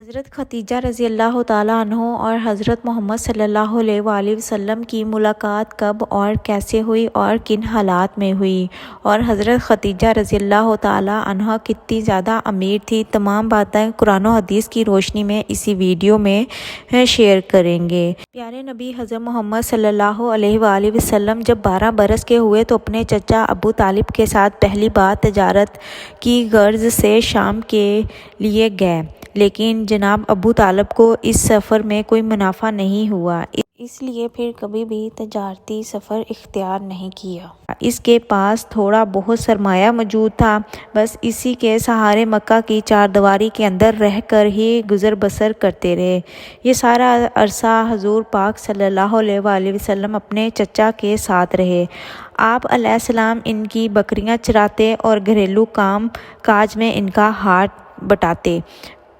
حضرت خدیجہ رضی اللہ تعالیٰ عنہ اور حضرت محمد صلی اللہ علیہ وآلہ وسلم کی ملاقات کب اور کیسے ہوئی اور کن حالات میں ہوئی، اور حضرت خدیجہ رضی اللہ تعالیٰ عنہ کتنی زیادہ امیر تھی، تمام باتیں قرآن و حدیث کی روشنی میں اسی ویڈیو میں شیئر کریں گے۔ پیارے نبی حضرت محمد صلی اللہ علیہ وآلہ وسلم جب 12 برس کے ہوئے تو اپنے چچا ابو طالب کے ساتھ پہلی بار تجارت کی غرض سے شام کے لیے گئے، لیکن جناب ابو طالب کو اس سفر میں کوئی منافع نہیں ہوا، اس لیے پھر کبھی بھی تجارتی سفر اختیار نہیں کیا۔ اس کے پاس تھوڑا بہت سرمایہ موجود تھا، بس اسی کے سہارے مکہ کی چاردیواری کے اندر رہ کر ہی گزر بسر کرتے رہے۔ یہ سارا عرصہ حضور پاک صلی اللہ علیہ وآلہ وسلم اپنے چچا کے ساتھ رہے۔ آپ علیہ السلام ان کی بکریاں چراتے اور گھریلو کام کاج میں ان کا ہاتھ بٹاتے۔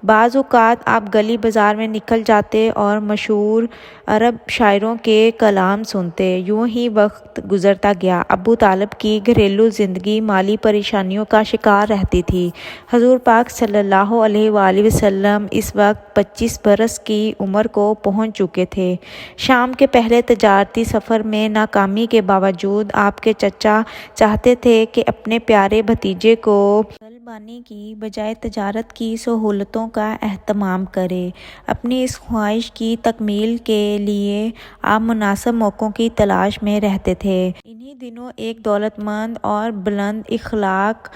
بعض اوقات آپ گلی بازار میں نکل جاتے اور مشہور عرب شاعروں کے کلام سنتے۔ یوں ہی وقت گزرتا گیا۔ ابو طالب کی گھریلو زندگی مالی پریشانیوں کا شکار رہتی تھی۔ حضور پاک صلی اللہ علیہ وآلہ وسلم اس وقت 25 برس کی عمر کو پہنچ چکے تھے۔ شام کے پہلے تجارتی سفر میں ناکامی کے باوجود آپ کے چچا چاہتے تھے کہ اپنے پیارے بھتیجے کو بانی کی بجائے تجارت کی سہولتوں کا اہتمام کرے۔ اپنی اس خواہش کی تکمیل کے لیے آپ مناسب موقعوں کی تلاش میں رہتے تھے۔ انہی دنوں ایک دولت مند اور بلند اخلاق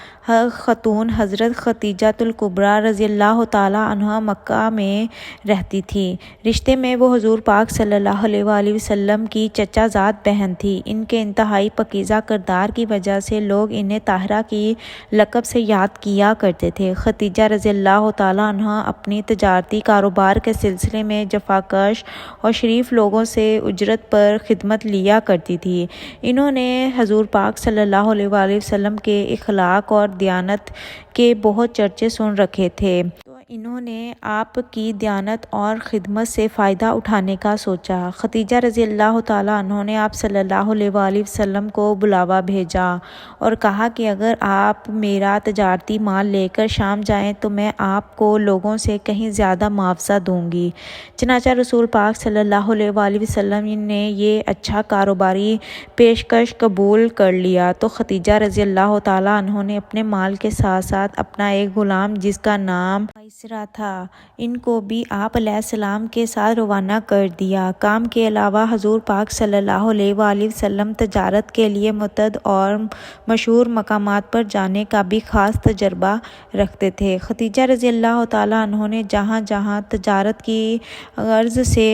خاتون حضرت خدیجہ الکبریٰ رضی اللہ تعالیٰ عنہا مکہ میں رہتی تھی۔ رشتے میں وہ حضور پاک صلی اللہ علیہ وآلہ وسلم کی چچا زاد بہن تھی۔ ان کے انتہائی پاکیزہ کردار کی وجہ سے لوگ انہیں طاہرہ کی لقب سے یاد کیا کرتے تھے۔ خدیجہ رضی اللہ تعالیٰ عنہا اپنی تجارتی کاروبار کے سلسلے میں جفاکش اور شریف لوگوں سے اجرت پر خدمت لیا کرتی تھی۔ انہوں نے حضور پاک صلی اللہ علیہ وآلہ وسلم کے اخلاق اور دیانت کے بہت چرچے سن رکھے تھے، تو انہوں نے آپ کی دیانت اور خدمت سے فائدہ اٹھانے کا سوچا۔ خدیجہ رضی اللہ تعالیٰ عنہ نے آپ صلی اللہ علیہ وآلہ وسلم کو بلاوا بھیجا اور کہا کہ اگر آپ میرا تجارتی مال لے کر شام جائیں تو میں آپ کو لوگوں سے کہیں زیادہ معاوضہ دوں گی۔ چنانچہ رسول پاک صلی اللہ علیہ وآلہ وسلم نے یہ اچھا کاروباری پیشکش قبول کر لیا تو خدیجہ رضی اللہ تعالیٰ عنہ نے اپنے مال کے ساتھ ساتھ اپنا ایک غلام جس کا نام میسرہ تھا، ان کو بھی آپ علیہ السلام کے ساتھ روانہ کر دیا۔ کام کے علاوہ حضور پاک صلی اللہ علیہ وآلہ وسلم تجارت کے لیے متعدد اور مشہور مقامات پر جانے کا بھی خاص تجربہ رکھتے تھے۔ خدیجہ رضی اللہ تعالیٰ عنہ نے جہاں جہاں تجارت کی غرض سے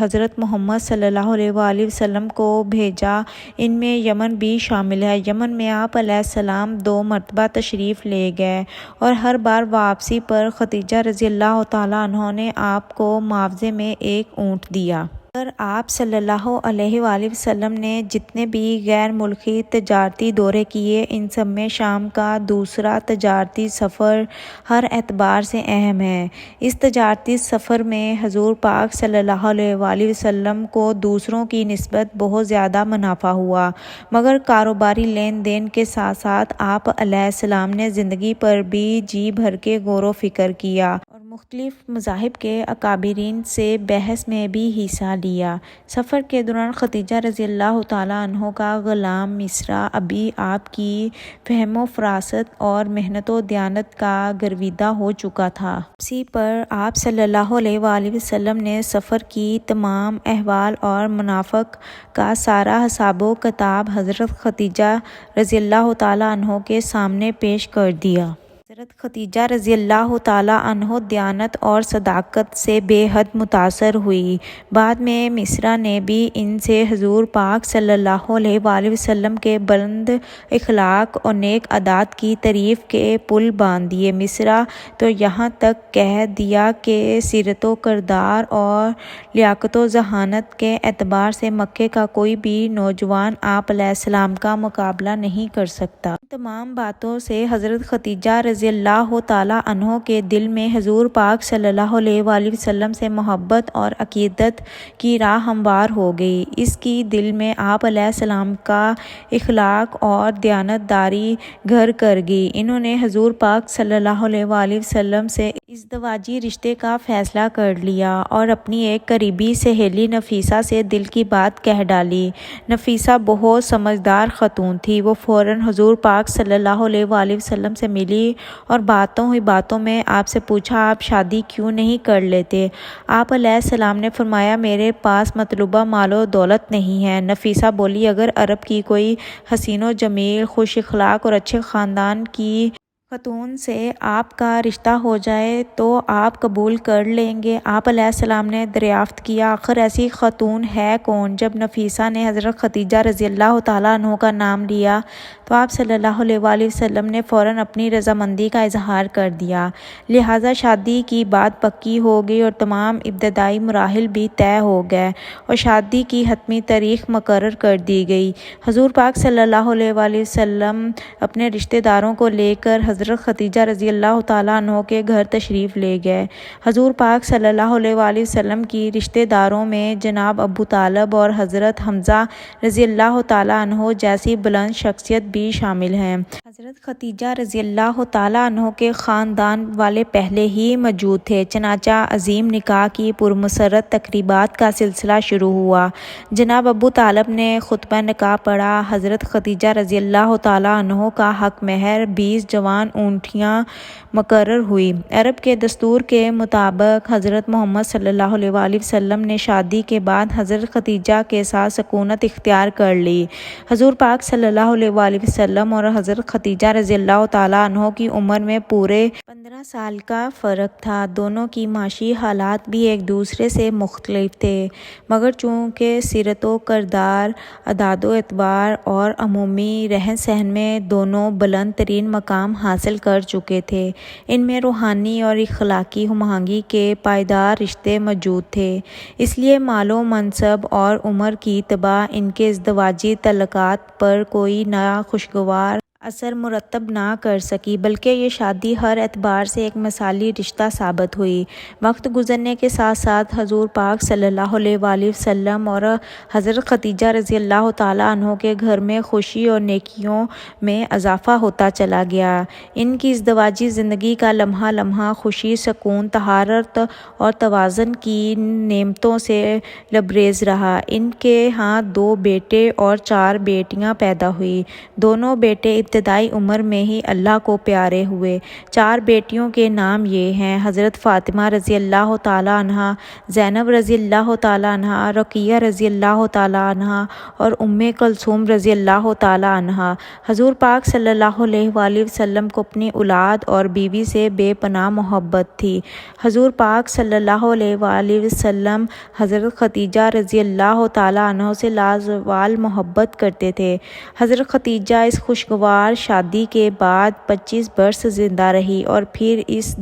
حضرت محمد صلی اللہ علیہ وآلہ وسلم کو بھیجا، ان میں یمن بھی شامل ہے۔ یمن میں آپ علیہ السلام 2 مرتبہ تشریف لے گئے اور ہر بار واپسی پر خدیجہ رضی اللہ تعالیٰ عنہ نے آپ کو معاوضے میں ایک اونٹ دیا۔ اگر آپ صلی اللہ علیہ وآلہ وسلم نے جتنے بھی غیر ملکی تجارتی دورے کیے، ان سب میں شام کا دوسرا تجارتی سفر ہر اعتبار سے اہم ہے۔ اس تجارتی سفر میں حضور پاک صلی اللہ علیہ وآلہ وسلم کو دوسروں کی نسبت بہت زیادہ منافع ہوا، مگر کاروباری لین دین کے ساتھ ساتھ آپ علیہ السلام نے زندگی پر بھی جی بھر کے غور و فکر کیا اور مختلف مذاہب کے اکابرین سے بحث میں بھی حصہ لیا۔ سفر کے دوران خدیجہ رضی اللہ تعالیٰ عنہ کا غلام میسرہ ابھی آپ کی فہم و فراست اور محنت و دیانت کا گرویدہ ہو چکا تھا۔ اسی پر آپ صلی اللہ علیہ وآلہ وسلم نے سفر کی تمام احوال اور منافق کا سارا حساب و کتاب حضرت خدیجہ رضی اللہ تعالیٰ عنہ کے سامنے پیش کر دیا۔ حضرت خدیجہ رضی اللہ تعالیٰ عنہ دیانت اور صداقت سے بے حد متاثر ہوئی۔ بعد میں میسرہ نے بھی ان سے حضور پاک صلی اللہ علیہ وآلہ وسلم کے بلند اخلاق اور نیک عادات کی تعریف کے پل باندھ دیے۔ میسرہ تو یہاں تک کہہ دیا کہ سیرت و کردار اور لیاقت و ذہانت کے اعتبار سے مکے کا کوئی بھی نوجوان آپ علیہ السلام کا مقابلہ نہیں کر سکتا۔ ان تمام باتوں سے حضرت خدیجہ رضی رضی اللہ تعالیٰ عنہ کے دل میں حضور پاک صلی اللہ علیہ وآلہ وسلم سے محبت اور عقیدت کی راہ ہموار ہو گئی۔ اس کی دل میں آپ علیہ السلام کا اخلاق اور دیانتداری گھر کر گئی۔ انہوں نے حضور پاک صلی اللہ علیہ وآلہ وسلم سے ازدواجی رشتے کا فیصلہ کر لیا اور اپنی ایک قریبی سہیلی نفیسہ سے دل کی بات کہہ ڈالی۔ نفیسہ بہت سمجھدار خاتون تھی۔ وہ فوراً حضور پاک صلی اللہ علیہ وآلہ وسلم سے ملی اور باتوں ہی باتوں میں آپ سے پوچھا، آپ شادی کیوں نہیں کر لیتے؟ آپ علیہ السلام نے فرمایا، میرے پاس مطلوبہ مال و دولت نہیں ہے۔ نفیسہ بولی، اگر عرب کی کوئی حسین و جمیل، خوش اخلاق اور اچھے خاندان کی خاتون سے آپ کا رشتہ ہو جائے تو آپ قبول کر لیں گے؟ آپ علیہ السلام نے دریافت کیا، آخر ایسی خاتون ہے کون؟ جب نفیسہ نے حضرت خدیجہ رضی اللہ تعالیٰ عنہ کا نام لیا تو آپ صلی اللہ علیہ وآلہ وسلم نے فوراً اپنی رضامندی کا اظہار کر دیا۔ لہٰذا شادی کی بات پکی ہو گئی اور تمام ابتدائی مراحل بھی طے ہو گئے اور شادی کی حتمی تاریخ مقرر کر دی گئی۔ حضور پاک صلی اللہ علیہ وآلہ وسلم اپنے رشتہ داروں کو لے کر حضرت خدیجہ رضی اللہ تعالیٰ عنہ کے گھر تشریف لے گئے۔ حضور پاک صلی اللہ علیہ وآلہ وسلم کی رشتہ داروں میں جناب ابو طالب اور حضرت حمزہ رضی اللہ تعالیٰ عنہ جیسی بلند شخصیت بھی شامل ہیں۔ حضرت خدیجہ رضی اللہ تعالیٰ عنہ کے خاندان والے پہلے ہی موجود تھے، چنانچہ عظیم نکاح کی پرمسرت تقریبات کا سلسلہ شروع ہوا۔ جناب ابو طالب نے خطبہ نکاح پڑھا۔ حضرت خدیجہ رضی اللہ تعالیٰ عنہ کا حق مہر 20 جوان اونٹیاں مقرر ہوئی۔ عرب کے دستور کے مطابق حضرت محمد صلی اللہ علیہ وآلہ وسلم نے شادی کے بعد حضرت خدیجہ کے ساتھ سکونت اختیار کر لی۔ حضور پاک صلی اللہ علیہ وآلہ وسلم اور حضرت خدیجہ رضی اللہ تعالیٰ عنہ کی عمر میں پورے 15 سال کا فرق تھا۔ دونوں کی معاشی حالات بھی ایک دوسرے سے مختلف تھے، مگر چونکہ سیرت و کردار، اعداد و اعتبار اور عمومی رہن سہن میں دونوں بلند ترین مقام حاصل کر چکے تھے، ان میں روحانی اور اخلاقی ہم آہنگی کے پائیدار رشتے موجود تھے۔ اس لیے مال و منصب اور عمر کی تباہ ان کے ازدواجی تعلقات پر کوئی ناخوشگوار اثر مرتب نہ کر سکی، بلکہ یہ شادی ہر اعتبار سے ایک مثالی رشتہ ثابت ہوئی۔ وقت گزرنے کے ساتھ ساتھ حضور پاک صلی اللہ علیہ وآلہ وسلم اور حضرت خدیجہ رضی اللہ تعالیٰ عنہ کے گھر میں خوشی اور نیکیوں میں اضافہ ہوتا چلا گیا۔ ان کی ازدواجی زندگی کا لمحہ لمحہ خوشی، سکون، طہارت اور توازن کی نعمتوں سے لبریز رہا۔ ان کے ہاں 2 بیٹے اور 4 بیٹیاں پیدا ہوئیں۔ دونوں بیٹے ابتدائی عمر میں ہی اللہ کو پیارے ہوئے۔ 4 بیٹیوں کے نام یہ ہیں: حضرت فاطمہ رضی اللہ تعالیٰ عنہا، زینب رضی اللہ تعالیٰ عنہا، رقیہ رضی اللہ تعالیٰ عنہا اور کلثوم رضی اللہ تعالیٰ عنہا۔ حضور پاک صلی اللہ علیہ وآلہ وسلم کو اپنی اولاد اور بیوی سے بے پناہ محبت تھی۔ حضور پاک صلی اللہ علیہ وآلہ وسلم حضرت خدیجہ رضی اللہ تعالیٰ عنہ سے لازوال محبت کرتے تھے۔ حضرت خدیجہ اس خوشگوار شادی کے بعد 25 برس زندہ رہی اور پھر اس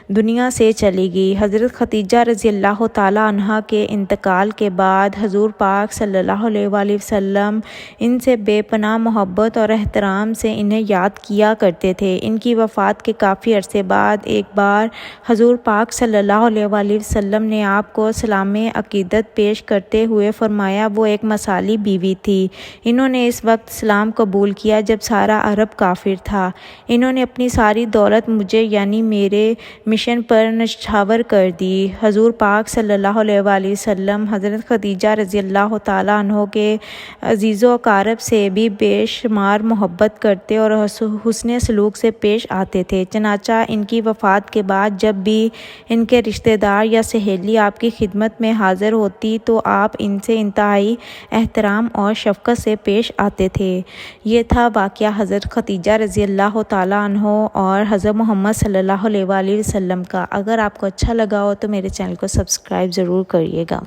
دنیا سے چلی گئی۔ حضرت خدیجہ رضی اللہ تعالیٰ عنہا کے انتقال کے بعد حضور پاک صلی اللہ علیہ وآلہ وسلم ان سے بے پناہ محبت اور احترام سے انہیں یاد کیا کرتے تھے۔ ان کی وفات کے کافی عرصے بعد ایک بار حضور پاک صلی اللہ علیہ وآلہ وسلم نے آپ کو سلام عقیدت پیش کرتے ہوئے فرمایا، وہ ایک مثالی بیوی تھی۔ انہوں نے اس وقت اسلام قبول کیا جب سارا عرب کافر تھا۔ انہوں نے اپنی ساری دولت مجھے یعنی میرے مشن پر نچھاور کر دی۔ حضور پاک صلی اللہ علیہ وآلہ وسلم حضرت خدیجہ رضی اللہ تعالیٰ عنہ کے عزیز و اقارب سے بھی بے شمار محبت کرتے اور حسن سلوک سے پیش آتے تھے۔ چنانچہ ان کی وفات کے بعد جب بھی ان کے رشتہ دار یا سہیلی آپ کی خدمت میں حاضر ہوتی تو آپ ان سے انتہائی احترام اور شفقت سے پیش آتے تھے۔ یہ تھا واقعہ حضرت خدیجہ رضی اللہ تعالیٰ عنہ اور حضرت محمد صلی اللہ علیہ وآلہ وسلم کا۔ اگر آپ کو اچھا لگا ہو تو میرے چینل کو سبسکرائب ضرور کریے گا۔